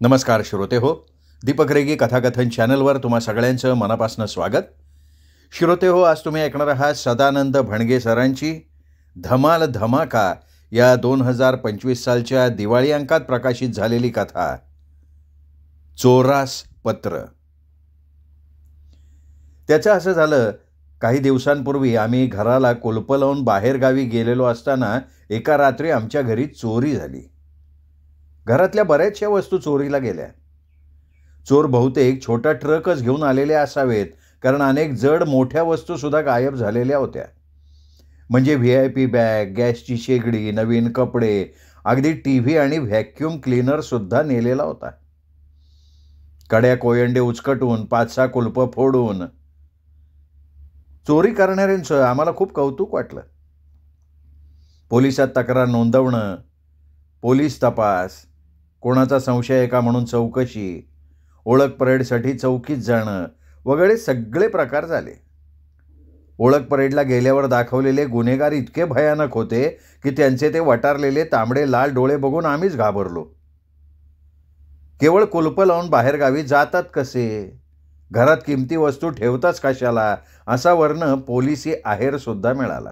नमस्कार श्रोते हो, दीपक रेगी कथाकथन चॅनलवर तुम्हा सगळ्यांचं मनापासून स्वागत. श्रोते हो, आज तुम्ही ऐकणार आहात सदानंद भणगे सरांची धमाल धमाका या 2025 सालच्या दिवाळी अंकात प्रकाशित झालेली कथा चोरास पत्र. त्याचं असं झालं, काही दिवसांपूर्वी आम्ही घराला कुलपं लावून बाहेरगावी गेलेलो असताना एका रात्री आमच्या घरी चोरी झाली. घरातल्या बऱ्याचशा वस्तू चोरीला गेल्या. चोर बहुतेक छोटा ट्रकच घेऊन आलेले असावेत, कारण अनेक जड मोठ्या वस्तूसुद्धा गायब झालेल्या होत्या. म्हणजे VIP बॅग, गॅसची शेगडी, नवीन कपडे, अगदी TV आणि व्हॅक्यूम क्लीनरसुद्धा नेलेला होता. कड्या कोयंडे उचकटून 5-6 कुलपं फोडून चोरी करणाऱ्यांचं आम्हाला खूप कौतुक वाटलं. पोलिसात तक्रार नोंदवणं, पोलीस तपास, कोणाचा संशय आहे का म्हणून चौकशी, ओळख परेडसाठी चौकीत जाणं वगैरे सगळे प्रकार झाले. ओळख परेडला गेल्यावर दाखवलेले गुन्हेगार इतके भयानक होते की त्यांचे ते वटारलेले तांबडे लाल डोळे बघून आम्हीच घाबरलो. केवळ कुलपं लावून बाहेरगावी जातात कसे, घरात किमती वस्तू ठेवताच कशाला, असा वर्ण पोलिसी आहेरसुद्धा मिळाला.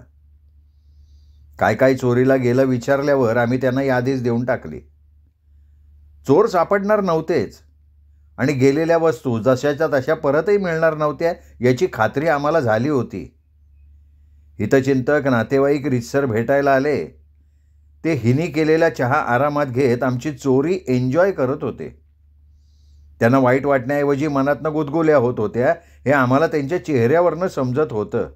काय काय चोरीला गेलं विचारल्यावर आम्ही त्यांना यादीच देऊन टाकली. चोर सापडणार नव्हतेच आणि गेलेल्या वस्तू जशाच्या तशा परतही मिळणार नव्हत्या याची खात्री आम्हाला झाली होती. हितचिंतक नातेवाईक रितसर भेटायला आले. ते हिनी केलेला चहा आरामात घेत आमची चोरी एन्जॉय करत होते. त्यांना वाईट वाटण्याऐवजी मनातनं गुदगुल्या होत होत्या हे आम्हाला त्यांच्या चेहऱ्यावरनं समजत होतं.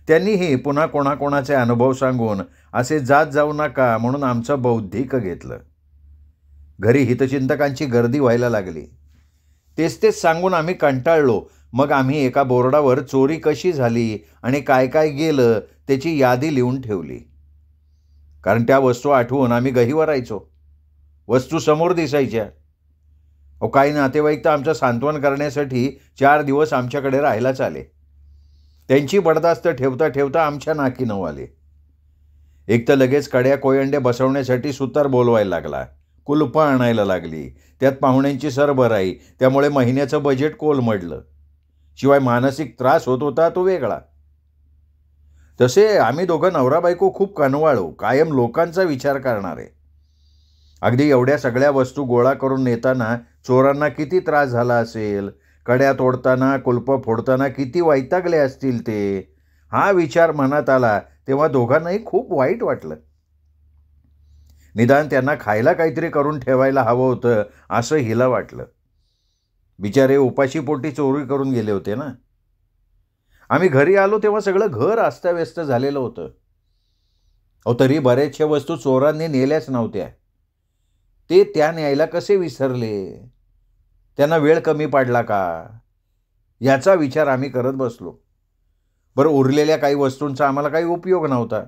त्यांनीही पुन्हा कोणाकोणाचे अनुभव सांगून असे जात जाऊ नका म्हणून आमचं बौद्धिक घेतलं. घरी हितचिंतकांची गर्दी व्हायला लागली. तेच सांगून आम्ही कंटाळलो. मग आम्ही एका बोर्डावर चोरी कशी झाली आणि काय काय गेलं त्याची यादी लिहून ठेवली. कारण त्या वस्तू आठवून आम्ही गहिवरायचो. वस्तू समोर दिसायच्या. काही नातेवाईक तर आमचं सांत्वन करण्यासाठी 4 दिवस आमच्याकडे राहायलाच आले. त्यांची बडदास्त ठेवता ठेवता आमच्या नाकी नऊ आले. एक तर लगेच कड्या कोयंडे बसवण्यासाठी सुतार बोलवायला लागला. कुलपं आणायला लागली. त्यात पाहुण्यांची सरभराई, त्यामुळे महिन्याचं बजेट कोलमडलं. शिवाय मानसिक त्रास होत होता तो वेगळा. तसे आम्ही दोघं नवरा बायको खूप कनवाळू, कायम लोकांचा विचार करणारे. अगदी एवढ्या सगळ्या वस्तू गोळा करून नेताना चोरांना किती त्रास झाला असेल, कड्या तोडताना, कुलपं फोडताना किती वैतागले असतील ते, हा विचार मनात आला तेव्हा दोघांनाही खूप वाईट वाटलं. निदान त्यांना खायला काहीतरी करून ठेवायला हवं होतं असं हिला वाटलं. बिचारे उपाशीपोटी चोरी करून गेले होते ना. आम्ही घरी आलो तेव्हा सगळं घर अस्ताव्यस्त झालेलं होतं. तरी बऱ्याचशा वस्तू चोरांनी नेल्याच नव्हत्या. ते त्या न्यायला कसे विसरले, त्यांना वेळ कमी पडला का, याचा विचार आम्ही करत बसलो. बरं, उरलेल्या काही वस्तूंचा आम्हाला काही उपयोग नव्हता.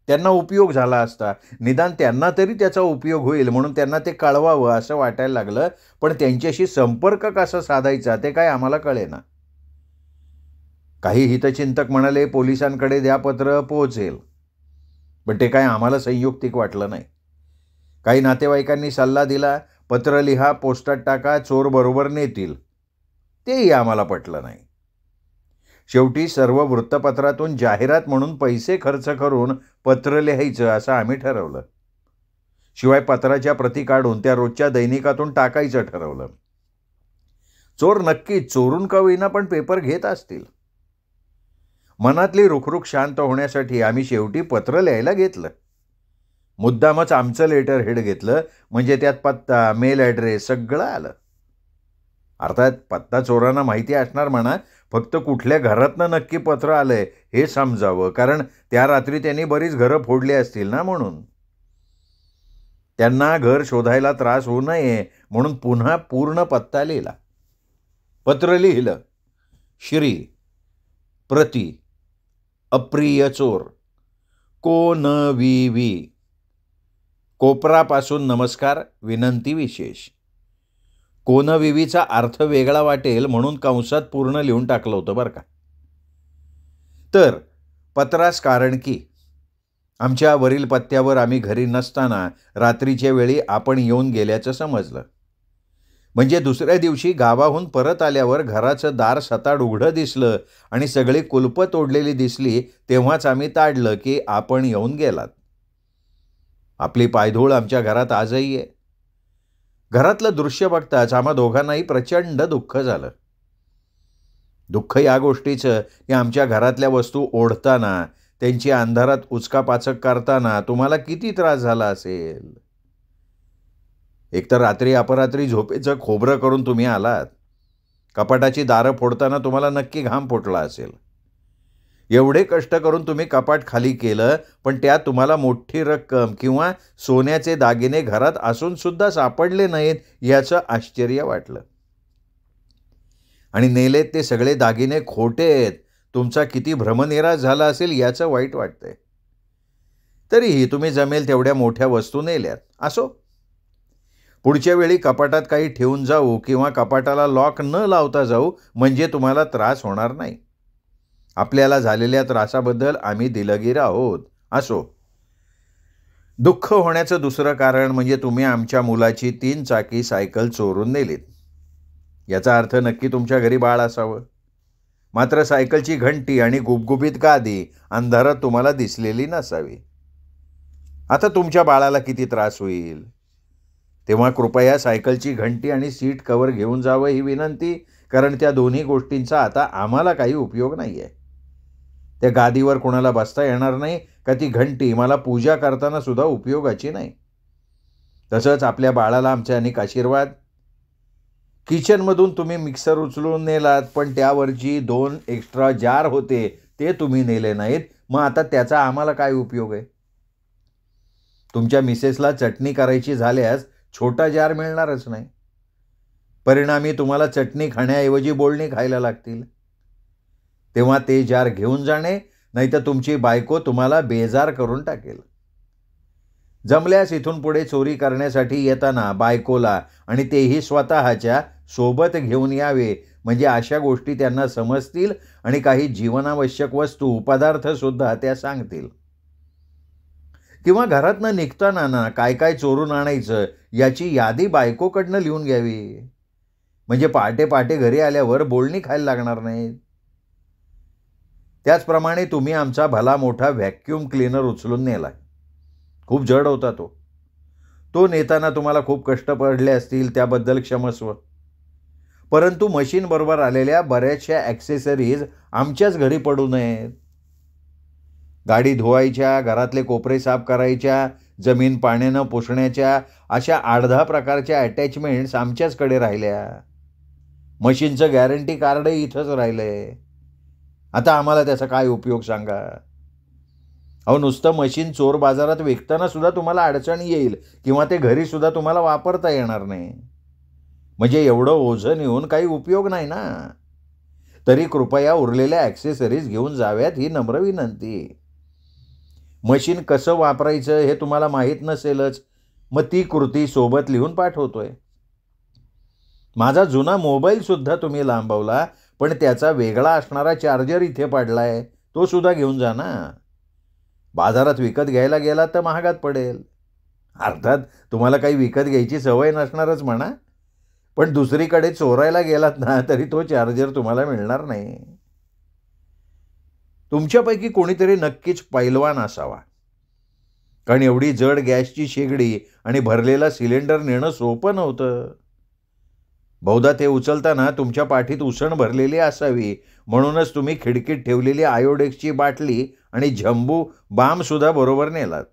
त्यांना उपयोग झाला असता, निदान त्यांना तरी त्याचा उपयोग होईल म्हणून त्यांना ते कळवावं असं वाटायला लागलं. पण त्यांच्याशी संपर्क कसा साधायचा ते काय आम्हाला कळेना. काही हितचिंतक म्हणाले पोलिसांकडे द्या, पत्र पोहोचेल. पण ते काय आम्हाला संयुक्तिक वाटलं नाही. काही नातेवाईकांनी सल्ला दिला, पत्र लिहा, पोस्टात टाका, चोर बरोबर नेतील. तेही आम्हाला पटलं नाही. शेवटी सर्व वृत्तपत्रातून जाहिरात म्हणून पैसे खर्च करून पत्र लिहायचं असं आम्ही ठरवलं. शिवाय पत्राच्या प्रती काढून त्या रोजच्या दैनिकातून टाकायचं ठरवलं. चोर नक्कीच चोरून का होईना पण पेपर घेत असतील. मनातली रुखरुख शांत होण्यासाठी आम्ही शेवटी पत्र लिहायला घेतलं. मुद्दामच आमचं लेटर हेड घेतलं, म्हणजे त्यात पत्ता, मेल ॲड्रेस सगळं आलं. अर्थात पत्ता चोरांना माहिती असणार म्हणा, फक्त कुठल्या घरातनं नक्की पत्र आलंय हे समजावं, कारण त्या रात्री त्यांनी बरीच घरं फोडली असतील ना, म्हणून. त्यांना घर शोधायला त्रास होऊ नये म्हणून पुन्हा पूर्ण पत्ता लिहिला. पत्र लिहिलं. श्री प्रति अप्रिय चोर कोनविवी, कोपरापासून नमस्कार, विनंती विशेष. कोनविवीचा अर्थ वेगळा वाटेल म्हणून कंसात पूर्ण लिहून टाकलं होतं बरं का. तर पत्रास कारण की आमच्या वरील पत्त्यावर आम्ही घरी नसताना रात्रीच्या वेळी आपण येऊन गेल्याचं समजलं. म्हणजे दुसऱ्या दिवशी गावाहून परत आल्यावर घराचं दार सताड उघडं दिसलं आणि सगळी कुलपं तोडलेली दिसली, तेव्हाच आम्ही ताडलं की आपण येऊन गेलात. आपली पायधूळ आमच्या घरात आजही आहे. घरातलं दृश्य बघताच आम्हा दोघांनाही प्रचंड दुःख झालं. दुःख या गोष्टीचं की आमच्या घरातल्या वस्तू ओढताना, त्यांची अंधारात उचकापाचक करताना तुम्हाला किती त्रास झाला असेल. एकतर रात्री अपरात्री झोपेचं खोबरं करून तुम्ही आलात. कपाटाची दारं फोडताना तुम्हाला नक्की घाम फुटला असेल. एवढे कष्ट करून तुम्ही कपाट खाली केलं, पण त्यात तुम्हाला मोठी रक्कम किंवा सोन्याचे दागिने घरात असून सुद्धा सापडले नाहीत याचं आश्चर्य वाटलं. आणि नेलेत ते सगळे दागिने खोटेत, तुमचा किती भ्रमनिराश झाला असेल याचं वाईट वाटतंय. तरीही तुम्ही जमेल तेवढ्या मोठ्या वस्तू नेल्यात. असो, पुढच्या वेळी कपाटात काही ठेवून जाऊ किंवा कपाटाला लॉक न लावता जाऊ, म्हणजे तुम्हाला त्रास होणार नाही. आपल्याला झालेल्या त्रासाबद्दल आम्ही दिलगीर आहोत. असो, दुःख होण्याचं दुसरं कारण म्हणजे तुम्ही आमच्या मुलाची 3 चाकी सायकल चोरून नेलीत. याचा अर्थ नक्की तुमच्या घरी बाळ असावं. मात्र सायकलची घंटी आणि गुबगुबीत गादी अंधारात तुम्हाला दिसलेली नसावी. आता तुमच्या बाळाला किती त्रास होईल. तेव्हा कृपया सायकलची घंटी आणि सीट कवर घेऊन जावं ही विनंती, कारण त्या दोन्ही गोष्टींचा आता आम्हाला काही उपयोग नाही आहे. त्या गादीवर कोणाला बसता येणार नाही का ती घंटी मला पूजा करताना सुद्धा उपयोगाची नाही. तसंच आपल्या बाळाला आमचे अनेक आशीर्वाद. किचनमधून तुम्ही मिक्सर उचलून नेलात, पण त्यावरची 2 एक्स्ट्रा जार होते ते तुम्ही नेले नाहीत. मग आता त्याचा आम्हाला काय उपयोग आहे. तुमच्या मिसेसला चटणी करायची झाल्यास छोटा जार मिळणारच नाही. परिणामी तुम्हाला चटणी खाण्याऐवजी बोलणी खायला लागतील. तेव्हा ते जार घेऊन जाणे, नाहीतर तुमची बायको तुम्हाला बेजार करून टाकेल. जमल्यास इथून पुढे चोरी करण्यासाठी येताना बायकोला आणि तेही स्वतःच्या सोबत घेऊन यावे, म्हणजे अशा गोष्टी त्यांना समजतील आणि काही जीवनावश्यक वस्तू, पदार्थसुद्धा त्या सांगतील. किंवा घरातनं निघताना ना काय काय चोरून आणायचं याची यादी बायकोकडनं लिहून घ्यावी, म्हणजे पहाटे पहाटे घरी आल्यावर बोलणी खायला लागणार नाहीत. त्याचप्रमाणे तुम्ही आमचा भला मोठा व्हॅक्यूम क्लीनर उचलून नेला. खूप जड होता तो नेताना तुम्हाला खूप कष्ट पडले असतील, त्याबद्दल क्षमस्व. परंतु मशीनबरोबर आलेल्या बऱ्याचशा ॲक्सेसरीज आमच्याच घरी पडू नयेत. गाडी धुवायच्या, घरातले कोपरे साफ करायच्या, जमीन पाण्यानं पुसण्याच्या, अशा 8-10 प्रकारच्या अटॅचमेंट्स आमच्याचकडे राहिल्या. मशीनचं गॅरंटी कार्डही इथंच राहिलंय. आता आम्हाला त्याचा काय उपयोग सांगा. अहो, नुसतं मशीन चोर बाजारात विकताना सुद्धा तुम्हाला अडचण येईल किंवा ते घरी सुद्धा तुम्हाला वापरता येणार नाही. म्हणजे एवढं ओझं नेऊन काही उपयोग नाही ना. तरी कृपया उरलेल्या ॲक्सेसरीज घेऊन जाव्यात ही नम्र विनंती. मशीन कसं वापरायचं हे तुम्हाला माहीत नसेलच, मग ती कृती सोबत लिहून पाठवतोय. माझा जुना मोबाईलसुद्धा तुम्ही लांबवला, पण त्याचा वेगळा असणारा चार्जर इथे पडलाय, तो सुद्धा घेऊन जा ना. बाजारात विकत घ्यायला गेला तर महागात पडेल. अर्थात तुम्हाला काही विकत घ्यायची सवय नसणारच म्हणा, पण दुसरीकडे चोरायला गेलात ना तरी तो चार्जर तुम्हाला मिळणार नाही. तुमच्यापैकी कोणीतरी नक्कीच पैलवान असावा, कारण एवढी जड गॅसची शेगडी आणि भरलेला सिलेंडर नेणं सोपं नव्हतं. बहुधा ते उचलताना तुमच्या पाठीत उसण भरलेली असावी, म्हणूनच तुम्ही खिडकीत ठेवलेली आयोडेक्सची बाटली आणि झंबू बामसुद्धा बरोबर नेलात.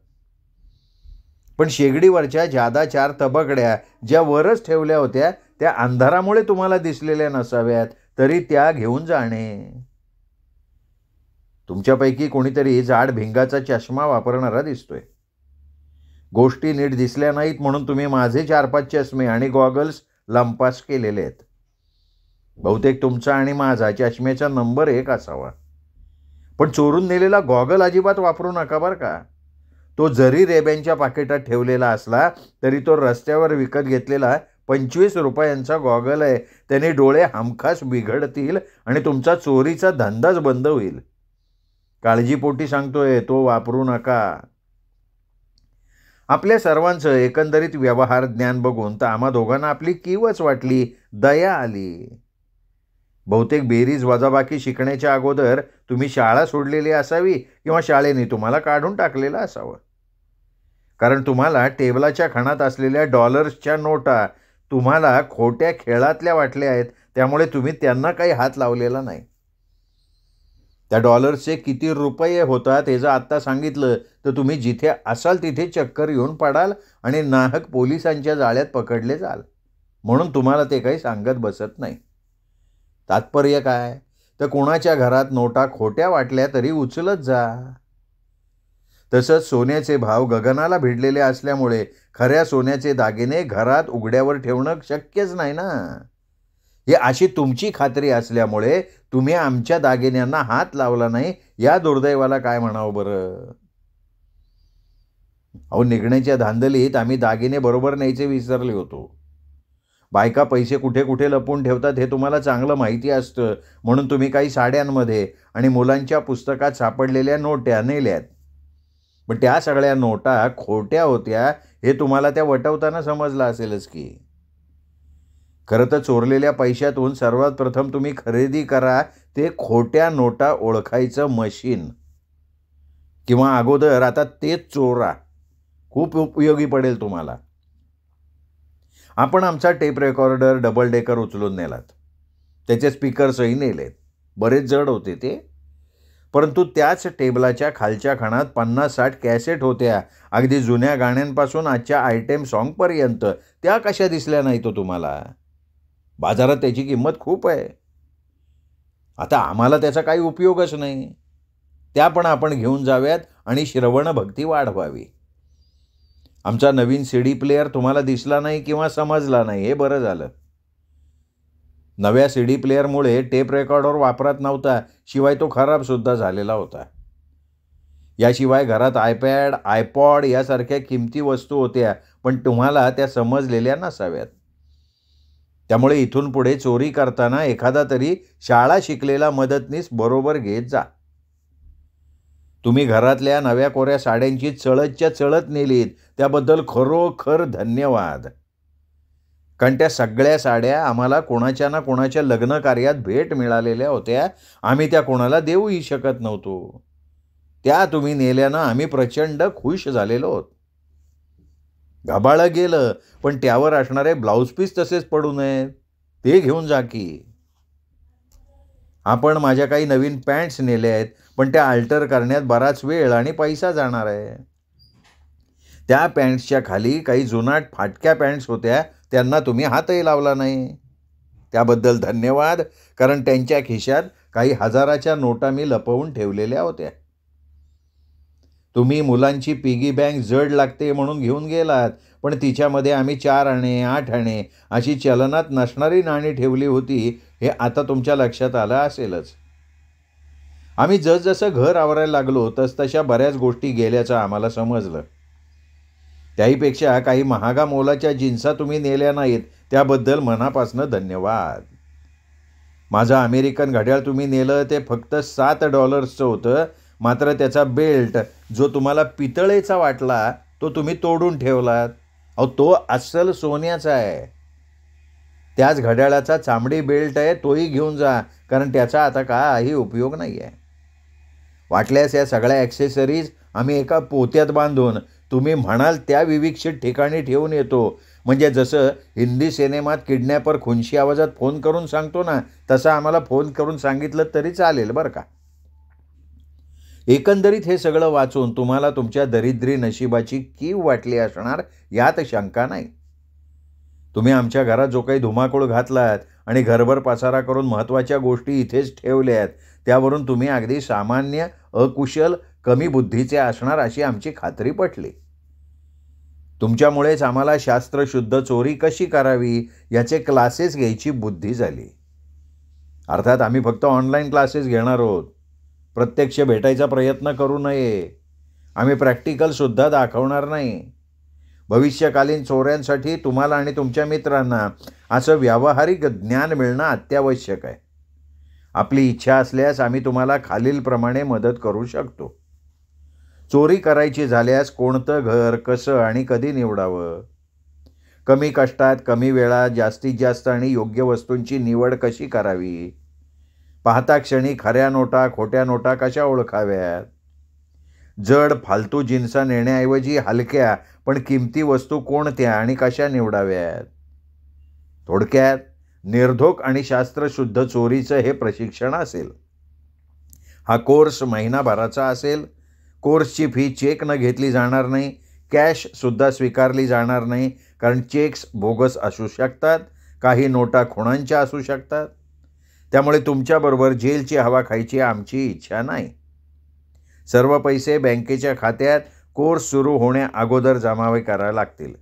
पण शेगडीवरच्या जादा 4 तबकड्या ज्या वरच ठेवल्या होत्या त्या अंधारामुळे तुम्हाला दिसलेल्या नसाव्यात, तरी त्या घेऊन जाणे. तुमच्यापैकी कोणीतरी जाड भिंगाचा चष्मा वापरणारा दिसतोय. गोष्टी नीट दिसल्या नाहीत म्हणून तुम्ही माझे 4-5 चष्मे आणि गॉगल्स लंपास केलेले आहेत. बहुतेक तुमचा आणि माझा चष्म्याचा नंबर 1 असावा. पण चोरून नेलेला गॉगल अजिबात वापरू नका बरं का. तो जरी रेब्यांच्या पाकिटात ठेवलेला असला तरी तो रस्त्यावर विकत घेतलेला 25 रुपयांचा गॉगल आहे. त्याने डोळे हमखास बिघडतील आणि तुमचा चोरीचा धंदाच बंद होईल. काळजीपोटी सांगतोय, तो वापरू नका. आपल्या सर्वांचं एकंदरीत व्यवहार ज्ञान बघून तर आम्हा दोघांना आपली कीवच वाटली, दया आली. बहुतेक बेरीज वजाबाकी शिकण्याच्या अगोदर तुम्ही शाळा सोडलेली असावी किंवा शाळेने तुम्हाला काढून टाकलेलं असावं. कारण तुम्हाला टेबलाच्या खणात असलेल्या डॉलर्सच्या नोटा तुम्हाला खोट्या खेळातल्या वाटल्या आहेत, त्यामुळे तुम्ही त्यांना काही हात लावलेला नाही. त्या डॉलर्सचे किती रुपये होतात हे जर आत्ता सांगितलं तर तुम्ही जिथे असाल तिथे चक्कर येऊन पडाल आणि नाहक पोलिसांच्या जाळ्यात पकडले जाल. म्हणून तुम्हाला ते काही सांगत बसत नाही. तात्पर्य काय? तर कोणाच्या घरात नोटा खोट्या वाटल्या तरी उचलत जा. तसंच सोन्याचे भाव गगनाला भिडलेले असल्यामुळे खऱ्या सोन्याचे दागिने घरात उघड्यावर ठेवणं शक्यच नाही ना. हे अशी तुमची खात्री असल्यामुळे तुम्ही आमच्या दागिन्यांना हात लावला नाही, या दुर्दैवाला काय म्हणावं बरं. अहो, निघण्याच्या धांदलीत आम्ही दागिने बरोबर न्यायचे विसरले होतो. बायका पैसे कुठे कुठे लपवून ठेवतात हे तुम्हाला चांगलं माहिती असतं, म्हणून तुम्ही काही साड्यांमध्ये आणि मुलांच्या पुस्तकात सापडलेल्या नोटा नेल्यात. पण त्या सगळ्या नोटा खोट्या होत्या हे तुम्हाला त्या वटवताना समजलं असेलच की. खरं तर चोरलेल्या पैशातून सर्वात प्रथम तुम्ही खरेदी करा ते खोट्या नोटा ओळखायचं मशीन, किंवा अगोदर आता तेच चोरा. खूप उपयोगी पडेल तुम्हाला. आपण आमचा टेप रेकॉर्डर डबल डेकर उचलून नेलात. त्याचे स्पीकर्सही नेलेत. बरेच जड होते ते, परंतु त्याच टेबलाच्या खालच्या खणात 50-60 कॅसेट होत्या, अगदी जुन्या गाण्यांपासून आजच्या आयटेम सॉन्गपर्यंत. त्या कशा दिसल्या नाही तो तुम्हाला? बाजारात त्याची किंमत खूप आहे. आता आम्हाला त्याचा काही उपयोगच नाही. त्या पण आपण घेऊन जाव्यात आणि श्रवण भक्ती वाढवावी. आमचा नवीन CD प्लेअर तुम्हाला दिसला नाही किंवा समजला नाही, हे बरं झालं. नव्या CD प्लेअरमुळे टेप रेकॉर्डर वापरात नव्हता, शिवाय तो खराबसुद्धा झालेला होता. याशिवाय घरात आयपॅड, आयपॉड यासारख्या किमती वस्तू होत्या, पण तुम्हाला त्या समजलेल्या नसाव्यात. त्यामुळे इथून पुढे चोरी करताना एखादा तरी शाळा शिकलेला मदतनीस बरोबर घेत जा. तुम्ही घरातल्या नव्या कोऱ्या साड्यांची चळतच्या चळत नेलीत, त्याबद्दल खरोखर धन्यवाद. कारण त्या सगळ्या साड्या आम्हाला कोणाच्या ना कोणाच्या लग्न कार्यात भेट मिळालेल्या होत्या. आम्ही त्या कोणाला देऊही शकत नव्हतो. त्या तुम्ही नेल्यानं आम्ही प्रचंड खुश झालेलो आहोत. गबाळं गेलं, पण त्यावर असणारे ब्लाऊज पीस तसेच पडू नयेत, ते घेऊन जा की. आपण माझ्या काही नवीन पॅन्ट्स नेल्या आहेत, पण त्या अल्टर करण्यात बराच वेळ आणि पैसा जाणार आहे. त्या पॅन्ट्सच्या खाली काही जुनाट फाटक्या पॅन्ट्स होत्या, त्यांना तुम्ही हातही लावला नाही. त्याबद्दल धन्यवाद, कारण त्यांच्या खिशात काही हजाराच्या नोटा मी लपवून ठेवलेल्या होत्या. तुम्ही मुलांची पिगी बँक जड लागते म्हणून घेऊन गेलात, पण तिच्यामध्ये आम्ही 4 आणे 8 आणे अशी चलनात नसणारी नाणी ठेवली होती, हे आता तुमच्या लक्षात आलं असेलच. आम्ही जसजसं घर आवरायला लागलो तसतशा बऱ्याच गोष्टी गेल्याचं आम्हाला समजलं. त्याहीपेक्षा काही महागा मोलाच्या जिन्सा तुम्ही नेल्या नाहीत, त्याबद्दल मनापासून धन्यवाद. माझं अमेरिकन घड्याळ तुम्ही नेलं ते फक्त $7चं होतं, मात्र त्याचा बेल्ट जो तुम्हाला पितळेचा वाटला तो तुम्ही तोडून ठेवलात. अहो, तो अस्सल सोन्याचा आहे. त्याच घड्याळाचा चामडी बेल्ट आहे, तोही घेऊन जा, कारण त्याचा आता काही उपयोग नाही आहे. वाटल्यास या सगळ्या ॲक्सेसरीज आम्ही एका पोत्यात बांधून तुम्ही म्हणाल त्या विविक्षित ठिकाणी ठेवून येतो. म्हणजे जसं हिंदी सिनेमात किडनॅपर खुनशी आवाजात फोन करून सांगतो ना, तसं आम्हाला फोन करून सांगितलं तरी चालेल बरं का. एकंदरीत हे सगळं वाचून तुम्हाला तुमच्या दरिद्री नशिबाची कीव वाटली असणार, यात शंका नाही. तुम्ही आमच्या घरात जो काही धुमाकूळ घातलात आणि घरभर पसारा करून महत्त्वाच्या गोष्टी इथेच ठेवल्यात, त्यावरून तुम्ही अगदी सामान्य, अकुशल, कमी बुद्धीचे असणार अशी आमची खात्री पटली. तुमच्यामुळेच आम्हाला शास्त्रशुद्ध चोरी कशी करावी याचे क्लासेस घ्यायची बुद्धी झाली. अर्थात आम्ही फक्त ऑनलाईन क्लासेस घेणार आहोत. प्रत्यक्ष भेटायचा प्रयत्न करू नये. आम्ही प्रॅक्टिकलसुद्धा दाखवणार नाही. भविष्यकालीन चोऱ्यांसाठी तुम्हाला आणि तुमच्या मित्रांना असं व्यावहारिक ज्ञान मिळणं अत्यावश्यक आहे. आपली इच्छा असल्यास आम्ही तुम्हाला खालीलप्रमाणे मदत करू शकतो. चोरी करायची झाल्यास कोणतं घर, कसं आणि कधी निवडावं? कमी कष्टात, कमी वेळात, जास्तीत जास्त आणि योग्य वस्तूंची निवड कशी करावी? पाहता क्षणी खऱ्या नोटा, खोट्या नोटा कशा ओळखाव्यात? जड फालतू जिन्सा नेण्याऐवजी हलक्या पण किमती वस्तू कोणत्या आणि कशा निवडाव्यात? थोडक्यात निर्धोक आणि शास्त्रशुद्ध चोरीचं हे प्रशिक्षण असेल. हा कोर्स महिनाभराचा असेल. कोर्सची फी चेक न घेतली जाणार नाही, कॅशसुद्धा स्वीकारली जाणार नाही, कारण चेक्स बोगस असू शकतात, काही नोटा खुणांच्या असू शकतात. त्यामुळे तुमच्याबरोबर जेलची हवा खायची आमची इच्छा नाही. सर्व पैसे बँकेच्या खात्यात कोर्स सुरू होण्या अगोदर जमावे करावे लागतील.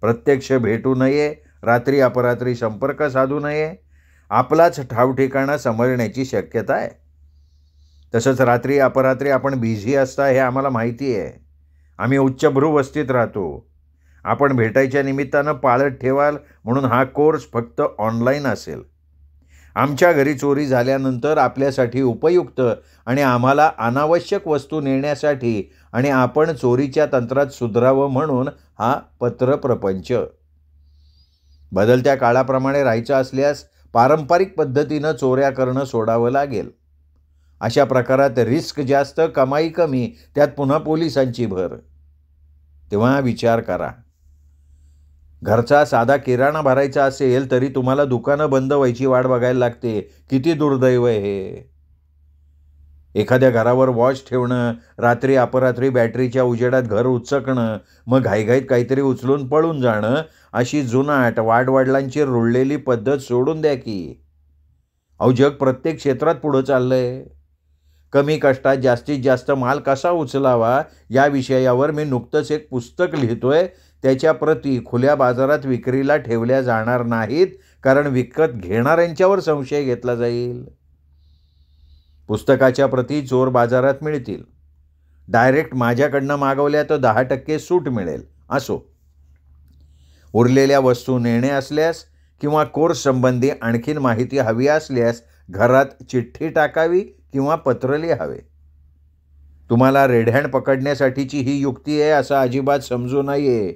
प्रत्यक्ष भेटू नये, रात्री अपरात्री संपर्क साधू नये. आपलाच ठावठिकाणा समजण्याची शक्यता आहे. तसंच रात्री अपरात्री आपण बिझी असता हे आम्हाला माहिती आहे. आम्ही उच्चभ्रू वस्तीत राहतो. आपण भेटायच्या निमित्तानं पाळत ठेवाल म्हणून हा कोर्स फक्त ऑनलाईन असेल. आमच्या घरी चोरी झाल्यानंतर आपल्यासाठी उपयुक्त आणि आम्हाला अनावश्यक वस्तू नेण्यासाठी आणि आपण चोरीच्या तंत्रात सुधारावं म्हणून हा पत्रप्रपंच. बदलत्या काळाप्रमाणे राहायचं असल्यास पारंपरिक पद्धतीनं चोऱ्या करणं सोडावं लागेल. अशा प्रकारात रिस्क जास्त, कमाई कमी, त्यात पुन्हा पोलिसांची भर. तेव्हा विचार करा. घरचा साधा किराणा भरायचा असेल तरी तुम्हाला दुकानं बंद व्हायची वाट बघायला लागते. किती दुर्दैव आहे हे. एखाद्या घरावर वॉच ठेवणं, रात्री अपरात्री बॅटरीच्या उजेडात घर उचकणं, मग घाईघाईत काहीतरी उचलून पळून जाणं, अशी जुनाट वाडवडिलांची रुळलेली पद्धत सोडून द्या की. अहो, जग प्रत्येक क्षेत्रात पुढं चाललंय. कमी कष्टात जास्तीत जास्त माल कसा उचलावा या विषयावर मी नुकतंच एक पुस्तक लिहितोय. त्याच्या प्रती खुल्या बाजारात विक्रीला ठेवल्या जाणार नाहीत, कारण विकत घेणाऱ्यांच्यावर संशय घेतला जाईल. पुस्तकाच्या प्रती चोर बाजारात मिळतील. डायरेक्ट माझ्याकडनं मागवल्या तर 10% सूट मिळेल. असो. उरलेल्या वस्तू नेणे असल्यास किंवा कोर्स संबंधी आणखीन माहिती हवी असल्यास घरात चिठ्ठी टाकावी किंवा पत्र लिहावे. तुम्हाला रेड हँड पकडण्यासाठीची ही युक्ती आहे असं अजिबात समजू नये,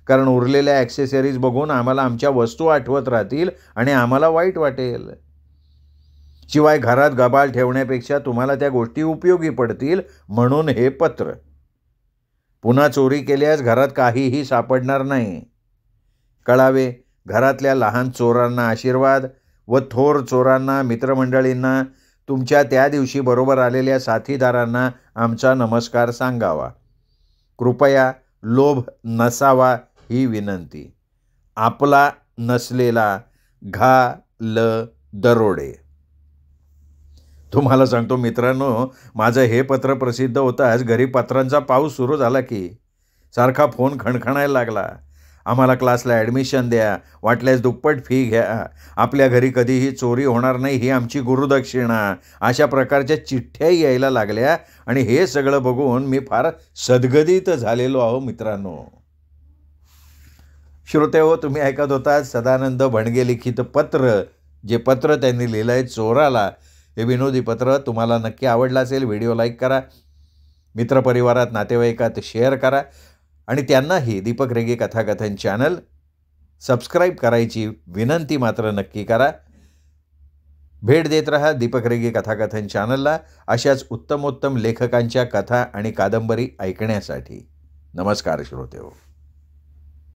कारण उरलेल्या ॲक्सेसरीज बघून आम्हाला आमच्या वस्तू आठवत राहतील आणि आम्हाला वाईट वाटेल. शिवाय घरात गबाळ ठेवण्यापेक्षा तुम्हाला त्या गोष्टी उपयोगी पडतील म्हणून हे पत्र. पुन्हा चोरी केल्यास घरात काहीही सापडणार नाही. कळावे, घरातल्या लहान चोरांना आशीर्वाद व थोर चोरांना, मित्रमंडळींना, तुमच्या त्या दिवशी बरोबर आलेल्या साथीदारांना आमचा नमस्कार सांगावा. कृपया लोभ नसावा ही विनंती. आपला नसलेला दरोडे. तुम्हाला सांगतो मित्रांनो, माझं हे पत्र प्रसिद्ध होताच घरी पत्रांचा पाऊस सुरू झाला की सारखा फोन खणखणायला लागला. आम्हाला क्लासला ॲडमिशन द्या, वाटल्यास दुप्पट फी घ्या, आपल्या घरी कधीही चोरी होणार नाही ही आमची गुरुदक्षिणा, अशा प्रकारच्या चिठ्ठ्याही यायला लागल्या. आणि हे सगळं बघून मी फार सद्गदित झालेलो आहो मित्रांनो. श्रोते हो, तुम्ही ऐकत होता सदानंद भणगे लिखित पत्र. जे पत्र त्यांनी लिहिलं आहे चोराला, हे विनोदी पत्र तुम्हाला नक्की आवडलं असेल. व्हिडिओ लाईक करा, मित्रपरिवारात नातेवाईकात शेअर करा आणि त्यांनाही दीपक रेगे कथाकथन चॅनल सबस्क्राईब करायची विनंती मात्र नक्की करा. भेट देत रहा दीपक रेगे कथाकथन चॅनलला अशाच उत्तमोत्तम लेखकांच्या कथा आणि कादंबरी ऐकण्यासाठी. नमस्कार श्रोतेहो.